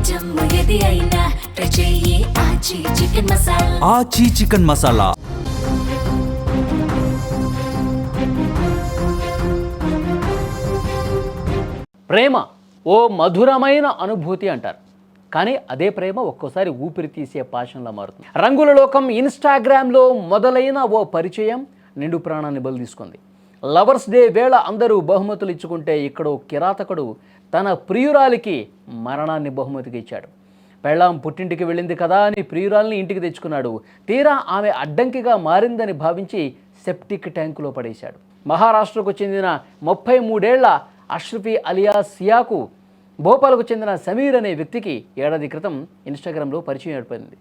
జమ్ము ఏది అయినా ట్రై చెయ్యి ఆచి చికెన్ మసాలా. ఆచి చికెన్ మసాలా. ప్రేమ ఓ మధురమైన అనుభూతి అంటారు, కానీ అదే ప్రేమ ఒక్కోసారి ఊపిరి తీసే పాషంలా మారుతుంది. రంగుల లోకం ఇన్స్టాగ్రామ్లో మొదలైన ఓ పరిచయం నిండు ప్రాణాన్ని బలి తీసుకుంది. లవర్స్ డే వేళ అందరూ బహుమతులు ఇచ్చుకుంటే ఇక్కడో కిరాతకుడు తన ప్రియురాలికి మరణాన్ని బహుమతికి ఇచ్చాడు. పెళ్ళాం పుట్టింటికి వెళ్ళింది కదా అని ప్రియురాల్ని ఇంటికి తెచ్చుకున్నాడు. తీరా ఆమె అడ్డంకిగా మారిందని భావించి సెప్టిక్ ట్యాంకులో పడేశాడు. మహారాష్ట్రకు చెందిన 33 ఏళ్ల అష్రఫీ అలియా సియాకు భోపాల్కు చెందిన సమీర్ అనే వ్యక్తికి ఏడాది క్రితం ఇన్స్టాగ్రామ్లో పరిచయం ఏర్పడింది.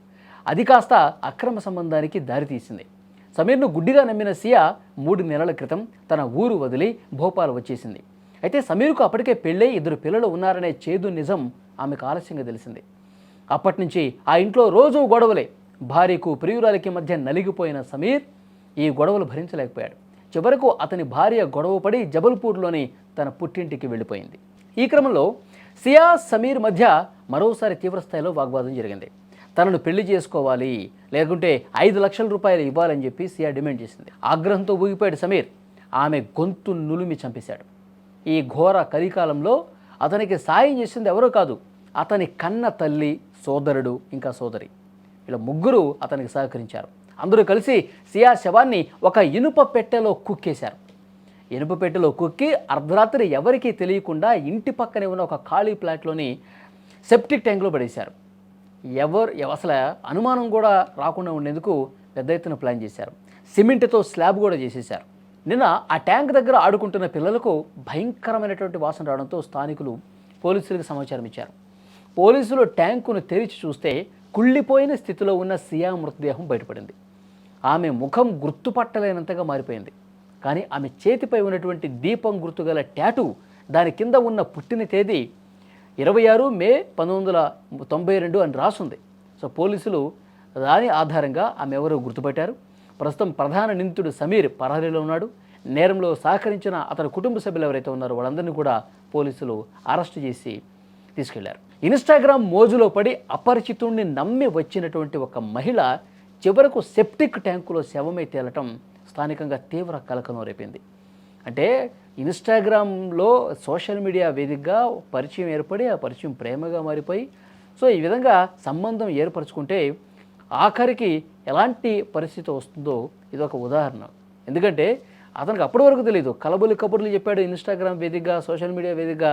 అది కాస్త అక్రమ సంబంధానికి దారితీసింది. సమీర్ను గుడ్డిగా నమ్మిన సియా 3 నెలల క్రితం తన ఊరు వదిలి భోపాల్ వచ్చేసింది. అయితే సమీర్కు అప్పటికే పెళ్ళై 2 పిల్లలు ఉన్నారనే చేదు నిజం ఆమెకు ఆలస్యంగా తెలిసింది. అప్పటి నుంచి ఆ ఇంట్లో రోజూ గొడవలే. భార్యకు ప్రియురాలికి మధ్య నలిగిపోయిన సమీర్ ఈ గొడవలు భరించలేకపోయాడు. చివరకు అతని భార్య గొడవపడి జబల్పూర్లోని తన పుట్టింటికి వెళ్ళిపోయింది. ఈ క్రమంలో సియా సమీర్ మధ్య మరోసారి తీవ్రస్థాయిలో వాగ్వాదం జరిగింది. తనను పెళ్లి చేసుకోవాలి, లేకుంటే 5 లక్షల రూపాయలు ఇవ్వాలని చెప్పి సియా డిమాండ్ చేసింది. ఆగ్రహంతో ఊగిపోయాడు సమీర్. ఆమె గొంతు నులిమి చంపేశాడు. ఈ ఘోర కలికాలంలో అతనికి సాయం చేసింది ఎవరో కాదు, అతని కన్న తల్లి, సోదరుడు, ఇంకా సోదరి. ఇలా ముగ్గురు అతనికి సహకరించారు. అందరూ కలిసి సియా శవాన్ని ఒక ఇనుప పెట్టెలో కుక్కేశారు. ఇనుప పెట్టెలో కుక్కి అర్ధరాత్రి ఎవరికీ తెలియకుండా ఇంటి పక్కనే ఉన్న ఒక ఖాళీ ప్లాట్లోని సెప్టిక్ ట్యాంక్లో పడేశారు. అసలు అనుమానం కూడా రాకుండా ఉండేందుకు పెద్ద ఎత్తున ప్లాన్ చేశారు. సిమెంట్తో స్లాబ్ కూడా చేసేశారు. నిన్న ఆ ట్యాంక్ దగ్గర ఆడుకుంటున్న పిల్లలకు భయంకరమైనటువంటి వాసన రావడంతో స్థానికులు పోలీసులకు సమాచారం ఇచ్చారు. పోలీసులు ట్యాంకును తెరిచి చూస్తే కుళ్ళిపోయిన స్థితిలో ఉన్న సియా మృతదేహం బయటపడింది. ఆమె ముఖం గుర్తుపట్టలేనంతగా మారిపోయింది. కానీ ఆమె చేతిపై ఉన్నటువంటి దీపం గుర్తుగల టాటూ, దాని కింద ఉన్న పుట్టిన తేదీ 26 మే 1992 అని రాసుంది. సో పోలీసులు దాని ఆధారంగా ఆమె ఎవరో గుర్తుపట్టారు. ప్రస్తుతం ప్రధాన నిందితుడు సమీర్ పరారీలో ఉన్నాడు. నేరంలో సహకరించిన అతని కుటుంబ సభ్యులు ఎవరైతే ఉన్నారో వాళ్ళందరినీ కూడా పోలీసులు అరెస్ట్ చేసి తీసుకెళ్లారు. ఇన్స్టాగ్రామ్ మోజులో పడి అపరిచితుడిని నమ్మి వచ్చినటువంటి ఒక మహిళ చివరకు సెప్టిక్ ట్యాంకులో శవమై తేలటం స్థానికంగా తీవ్ర కలకలం రేపింది. అంటే ఇన్స్టాగ్రామ్లో సోషల్ మీడియా వేదికగా పరిచయం ఏర్పడి ఆ పరిచయం ప్రేమగా మారిపోయి సో ఈ విధంగా సంబంధం ఏర్పరచుకుంటే ఆఖరికి ఎలాంటి పరిస్థితి వస్తుందో ఇదొక ఉదాహరణ. ఎందుకంటే అతనికి అప్పటి వరకు తెలియదు. కలబులి కబుర్లు చెప్పాడు. ఇన్స్టాగ్రామ్ వేదికగా, సోషల్ మీడియా వేదికగా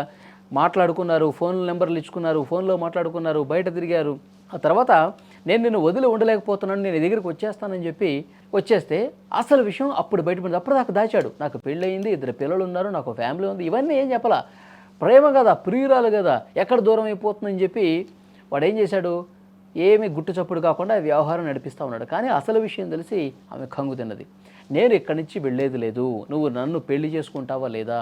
మాట్లాడుకున్నారు, ఫోన్ నెంబర్లు ఇచ్చుకున్నారు, ఫోన్లో మాట్లాడుకున్నారు, బయట తిరిగారు. ఆ తర్వాత నేను నిన్ను వదిలి ఉండలేకపోతున్నాను, నేను దగ్గరికి వచ్చేస్తానని చెప్పి వచ్చేస్తే అసలు విషయం అప్పుడు బయటపడింది. అప్పుడు దాకా దాచాడు. నాకు పెళ్ళయింది, 2 పిల్లలు ఉన్నారు, నాకు ఫ్యామిలీ ఉంది, ఇవన్నీ ఏం చెప్పాలా. ప్రేమ కదా, ప్రియురాలు కదా, ఎక్కడ దూరం అయిపోతుందని చెప్పి వాడు ఏం చేశాడు, ఏమీ గుట్టు చప్పుడు కాకుండా వ్యవహారం నడిపిస్తూ ఉన్నాడు. కానీ అసలు విషయం తెలిసి ఆమె కంగు తిన్నది. నేను ఇక్కడి నుంచి వెళ్ళేది లేదు, నువ్వు నన్ను పెళ్లి చేసుకుంటావా లేదా,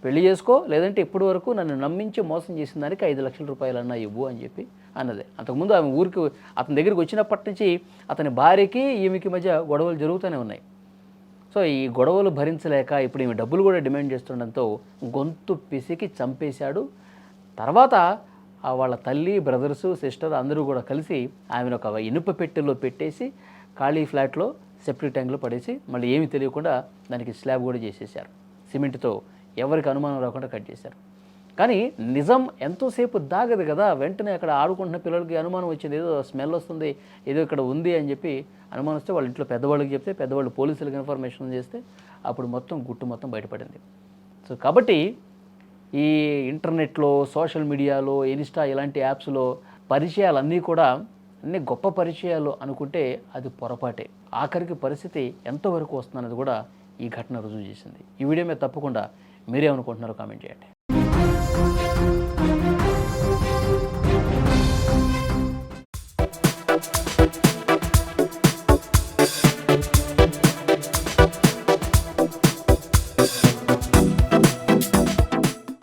పెళ్లి చేసుకో, లేదంటే ఇప్పటి వరకు నన్ను నమ్మించి మోసం చేసిన దానికి 5 లక్షల రూపాయలన్నా ఇవ్వు అని చెప్పి అన్నది. అంతకుముందు ఆమె ఊరికి అతని దగ్గరికి వచ్చినప్పటి నుంచి అతని భార్యకి ఈమెకి మధ్య గొడవలు జరుగుతూనే ఉన్నాయి. సో ఈ గొడవలు భరించలేక ఇప్పుడు ఈమె డబ్బులు కూడా డిమాండ్ చేస్తుండడంతో గొంతు పిసికి చంపేశాడు. తర్వాత వాళ్ళ తల్లి, బ్రదర్సు, సిస్టర్ అందరూ కూడా కలిసి ఆమెను ఒక ఇనుప పెట్టెలో పెట్టేసి ఖాళీ ఫ్లాట్లో సెప్టిక్ ట్యాంక్లో పడేసి మళ్ళీ ఏమీ తెలియకుండా దానికి స్లాబ్ కూడా చేసేసారు. సిమెంట్తో ఎవరికి అనుమానం రాకుండా కట్ చేశారు. కానీ నిజం ఎంతోసేపు దాగదు కదా. వెంటనే అక్కడ ఆడుకుంటున్న పిల్లలకి అనుమానం వచ్చింది, ఏదో స్మెల్ వస్తుంది, ఏదో ఇక్కడ ఉంది అని చెప్పి అనుమానిస్తే వాళ్ళ ఇంట్లో పెద్దవాళ్ళకి చెప్తే పెద్దవాళ్ళు పోలీసులకు ఇన్ఫర్మేషన్ చేస్తే అప్పుడు మొత్తం గుట్టు మొత్తం బయటపడింది. సో కాబట్టి ఈ ఇంటర్నెట్లో, సోషల్ మీడియాలో, ఇన్స్టా ఇలాంటి యాప్స్లో పరిచయాలన్నీ కూడా అన్ని గొప్ప పరిచయాలు అనుకుంటే అది పొరపాటే. ఆఖరికి పరిస్థితి ఎంతవరకు వస్తుందన్నది కూడా ఈ ఘటన రుజువు చేసింది. ఈ వీడియో మీద తప్పకుండా మీరేమనుకుంటున్నారో కామెంట్ చేయండి.